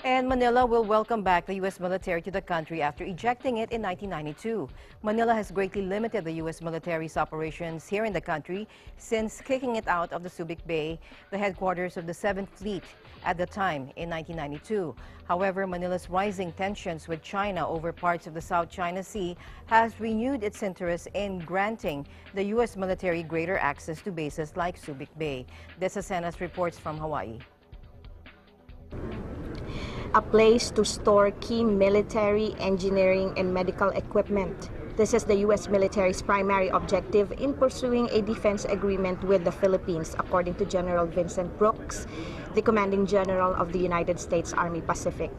And Manila will welcome back the U.S. military to the country after ejecting it in 1992. Manila has greatly limited the U.S. military's operations here in the country since kicking it out of the Subic Bay, the headquarters of the 7th Fleet at the time in 1992. However, Manila's rising tensions with China over parts of the South China Sea has renewed its interest in granting the U.S. military greater access to bases like Subic Bay. Acenas reports from Hawaii. A place to store key military, engineering, and medical equipment. This is the U.S. military's primary objective in pursuing a defense agreement with the Philippines, according to General Vincent Brooks, the commanding general of the United States Army Pacific.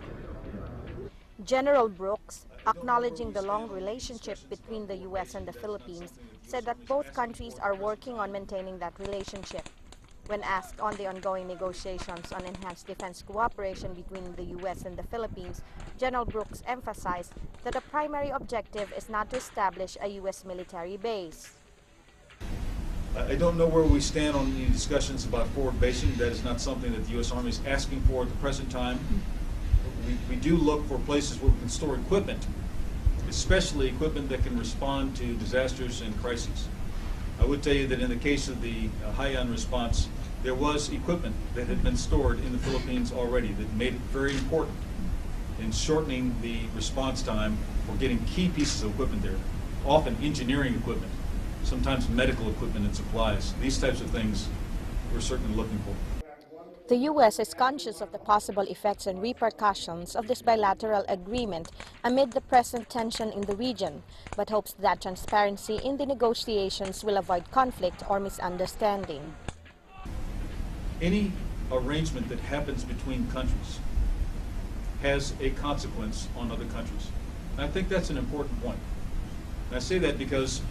General Brooks, acknowledging the long relationship between the U.S. and the Philippines, said that both countries are working on maintaining that relationship. When asked on the ongoing negotiations on enhanced defense cooperation between the U.S. and the Philippines, General Brooks emphasized that the primary objective is not to establish a U.S. military base. I don't know where we stand on the discussions about forward basing. That is not something that the U.S. Army is asking for at the present time. We do look for places where we can store equipment, especially equipment that can respond to disasters and crises. I would tell you that in the case of the Haiyan response, there was equipment that had been stored in the Philippines already that made it very important in shortening the response time for getting key pieces of equipment there, often engineering equipment, sometimes medical equipment and supplies. These types of things we're certainly looking for. The U.S. is conscious of the possible effects and repercussions of this bilateral agreement amid the present tension in the region, but hopes that transparency in the negotiations will avoid conflict or misunderstanding. Any arrangement that happens between countries has a consequence on other countries. And I think that's an important point. And I say that because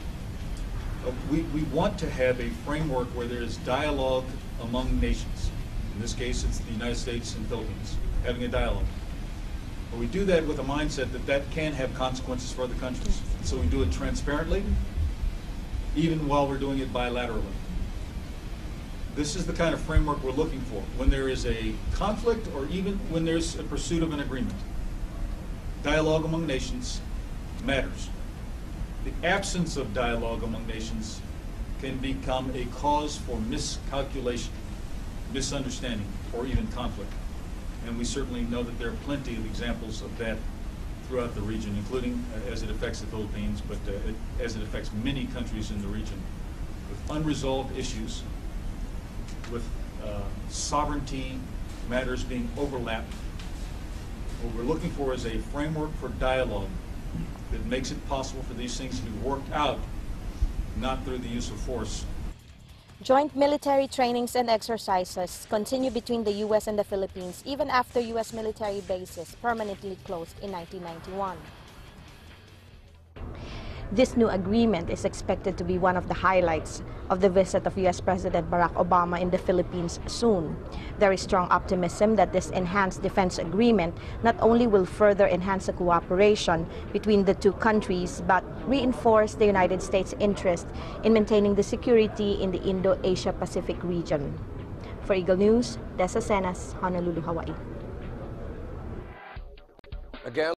we want to have a framework where there is dialogue among nations. In this case, it's the United States and Philippines having a dialogue. But we do that with a mindset that that can have consequences for other countries. So we do it transparently, even while we're doing it bilaterally. This is the kind of framework we're looking for when there is a conflict or even when there's a pursuit of an agreement. Dialogue among nations matters. The absence of dialogue among nations can become a cause for miscalculation, misunderstanding, or even conflict. And we certainly know that there are plenty of examples of that throughout the region, including as it affects the Philippines, but as it affects many countries in the region, with unresolved issues, with sovereignty matters being overlapped. What we're looking for is a framework for dialogue that makes it possible for these things to be worked out, not through the use of force. Joint military trainings and exercises continue between the U.S. and the Philippines even after U.S. military bases permanently closed in 1991. This new agreement is expected to be one of the highlights of the visit of U.S. President Barack Obama in the Philippines soon. There is strong optimism that this enhanced defense agreement not only will further enhance the cooperation between the two countries, but reinforce the United States' interest in maintaining the security in the Indo-Asia Pacific region. For Eagle News, Acenas, Honolulu, Hawaii. Again.